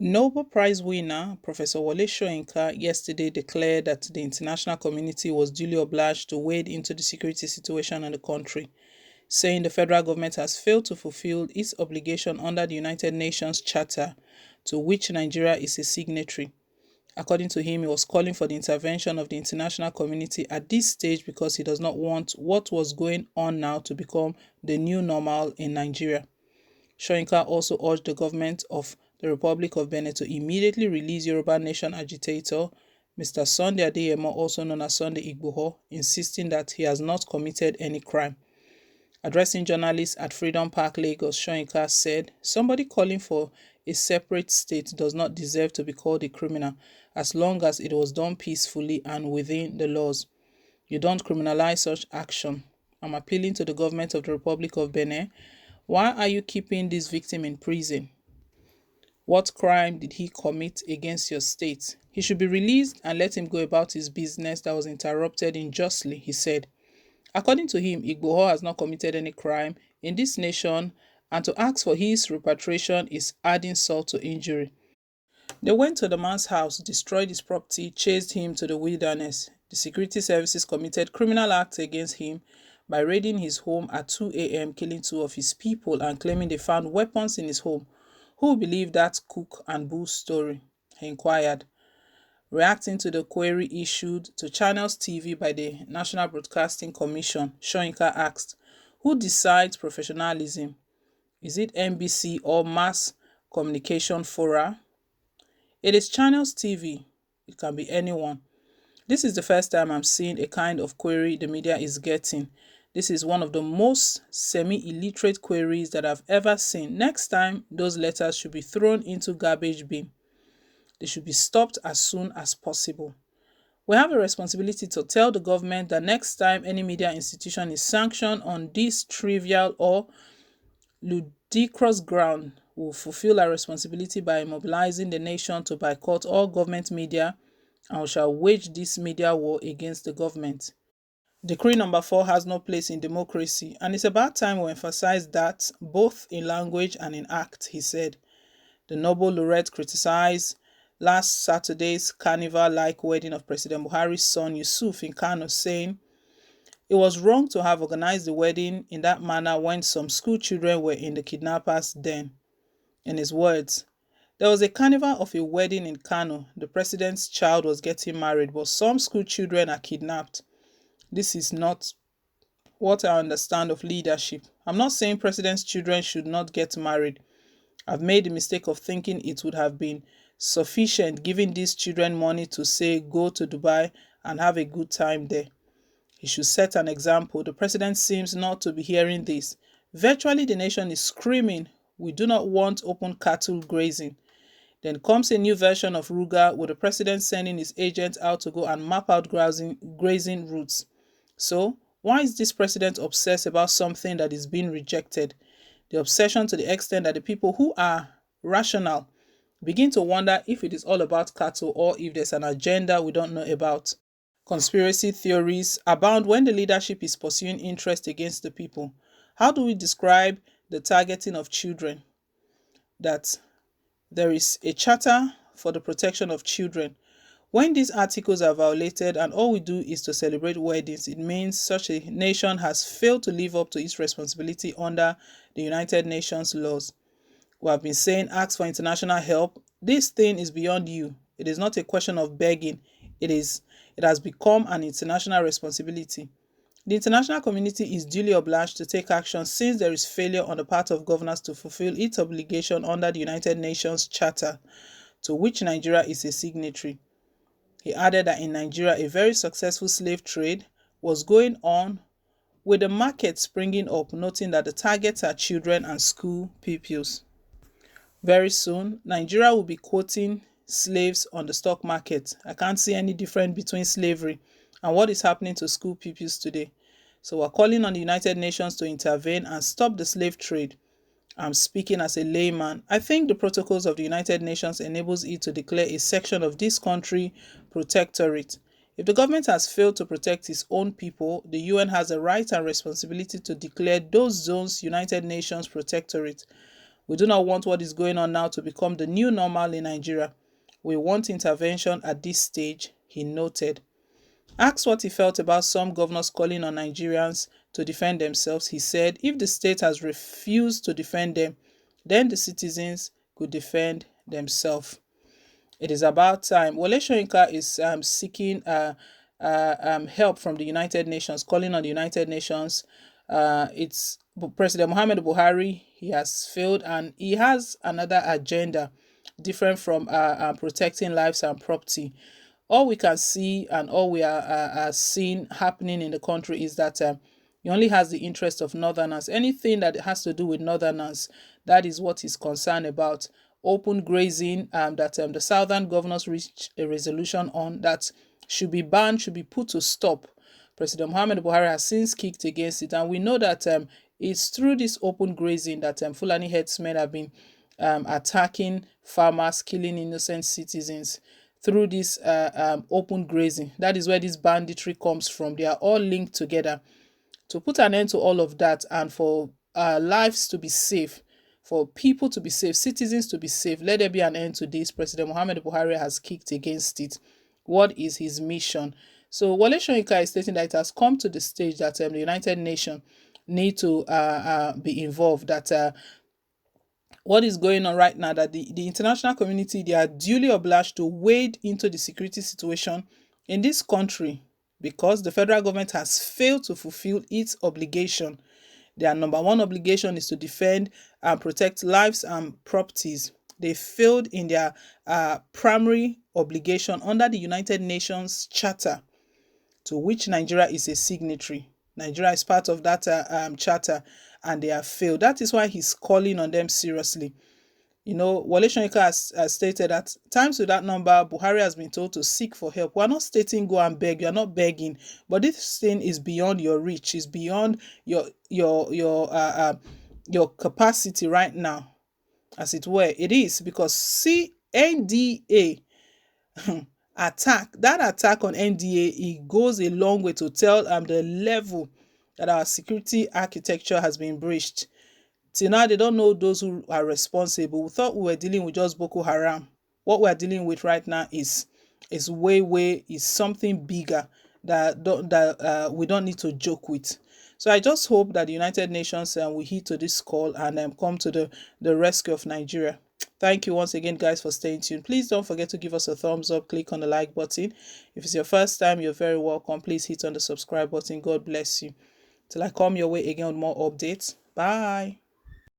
Nobel Prize winner Professor Wole Soyinka yesterday declared that the international community was duly obliged to wade into the security situation in the country, saying the federal government has failed to fulfill its obligation under the United Nations Charter, to which Nigeria is a signatory. According to him, he was calling for the intervention of the international community at this stage because he does not want what was going on now to become the new normal in Nigeria. Soyinka also urged the government of the Republic of Benin to immediately release Yoruba Nation agitator Mr. Sunday Adeyemo, also known as Sunday Igboho, insisting that he has not committed any crime. Addressing journalists at Freedom Park, Lagos, Soyinka said, "Somebody calling for a separate state does not deserve to be called a criminal as long as it was done peacefully and within the laws. You don't criminalize such action. I'm appealing to the government of the Republic of Benin. Why are you keeping this victim in prison? What crime did he commit against your state? He should be released and let him go about his business that was interrupted unjustly," he said. According to him, Igboho has not committed any crime in this nation, and to ask for his repatriation is adding salt to injury. They went to the man's house, destroyed his property, chased him to the wilderness. The security services committed criminal acts against him by raiding his home at 2 a.m., killing two of his people and claiming they found weapons in his home. Who believed that Cook and Bull story? He inquired. Reacting to the query issued to Channels TV by the National Broadcasting Commission, Soyinka asked, "Who decides professionalism? Is it NBC or Mass Communication Fora? It is Channels TV. It can be anyone. This is the first time I'm seeing a kind of query the media is getting. This is one of the most semi-illiterate queries that I've ever seen. Next time, those letters should be thrown into garbage bin. They should be stopped as soon as possible. We have a responsibility to tell the government that next time any media institution is sanctioned on this trivial or ludicrous ground, we will fulfill our responsibility by mobilizing the nation to boycott all government media, and we shall wage this media war against the government. Decree number 4 has no place in democracy, and it's about time we emphasize that both in language and in act," he said. The Nobel laureate criticized last Saturday's carnival-like wedding of President Buhari's son Yusuf in Kano, saying it was wrong to have organized the wedding in that manner when some school children were in the kidnappers' den. In his words, "There was a carnival of a wedding in Kano. The president's child was getting married, but some school children are kidnapped. This is not what I understand of leadership. I'm not saying president's children should not get married. I've made the mistake of thinking it would have been sufficient giving these children money to say go to Dubai and have a good time there. He should set an example. The president seems not to be hearing this. Virtually the nation is screaming, we do not want open cattle grazing. Then comes a new version of Ruga with the president sending his agents out to go and map out grazing routes. So, why is this president obsessed about something that is being rejected? The obsession to the extent that the people who are rational begin to wonder if it is all about cattle or if there's an agenda we don't know about. Conspiracy theories abound when the leadership is pursuing interest against the people. How do we describe the targeting of children? That there is a charter for the protection of children. When these articles are violated and all we do is to celebrate weddings, it means such a nation has failed to live up to its responsibility under the United Nations laws. We have been saying ask for international help. This thing is beyond you. It is not a question of begging. It has become an international responsibility. The international community is duly obliged to take action since there is failure on the part of governors to fulfill its obligation under the United Nations Charter, to which Nigeria is a signatory. He added that in Nigeria, a very successful slave trade was going on, with the market springing up, noting that the targets are children and school pupils. Very soon, Nigeria will be quoting slaves on the stock market. I can't see any difference between slavery and what is happening to school pupils today. So we're calling on the United Nations to intervene and stop the slave trade. I'm speaking as a layman. I think the protocols of the United Nations enables it to declare a section of this country protectorate. If the government has failed to protect its own people, the UN has a right and responsibility to declare those zones United Nations protectorate. We do not want what is going on now to become the new normal in Nigeria. We want intervention at this stage, he noted. Asked what he felt about some governors calling on Nigerians to defend themselves, he said if the state has refused to defend them, then the citizens could defend themselves. It is about time. Wole Soyinka is seeking help from the United Nations, calling on the United Nations. It's President Muhammad Buhari. He has failed, and he has another agenda different from protecting lives and property. All we can see and all we are seeing happening in the country is that he only has the interest of northerners. Anything that has to do with northerners, that is what he's concerned about. Open grazing, that the southern governors reached a resolution on that should be banned, should be put to stop. President Muhammad Buhari has since kicked against it, and we know that it's through this open grazing that Fulani herdsmen have been attacking farmers, killing innocent citizens through this open grazing. That is where this banditry comes from. They are all linked together. To put an end to all of that and for lives to be safe, for people to be safe, citizens to be safe, let there be an end to this. President Muhammad Buhari has kicked against it. What is his mission? So Wole Soyinka is stating that it has come to the stage that the United Nations need to be involved, that what is going on right now, that the international community, they are duly obliged to wade into the security situation in this country because the federal government has failed to fulfill its obligation. Their number one obligation is to defend and protect lives and properties. They failed in their primary obligation under the United Nations Charter, to which Nigeria is a signatory. Nigeria is part of that charter, and they have failed. That is why he's calling on them seriously. Wole Soyinka has stated that times with that number, Buhari has been told to seek for help. We're not stating go and beg. You're not begging, but this thing is beyond your reach. It's beyond your capacity right now, as it were. It is because see NDA attack on NDA, it goes a long way to tell the level that our security architecture has been breached. Till now, they don't know those who are responsible. We thought we were dealing with just Boko Haram. What we are dealing with right now is something bigger that we don't need to joke with. So I just hope that the United Nations will heed to this call and come to the rescue of Nigeria. Thank you once again, guys, for staying tuned. Please don't forget to give us a thumbs up. Click on the like button. If it's your first time, you're very welcome. Please hit on the subscribe button. God bless you. Till I come your way again with more updates. Bye.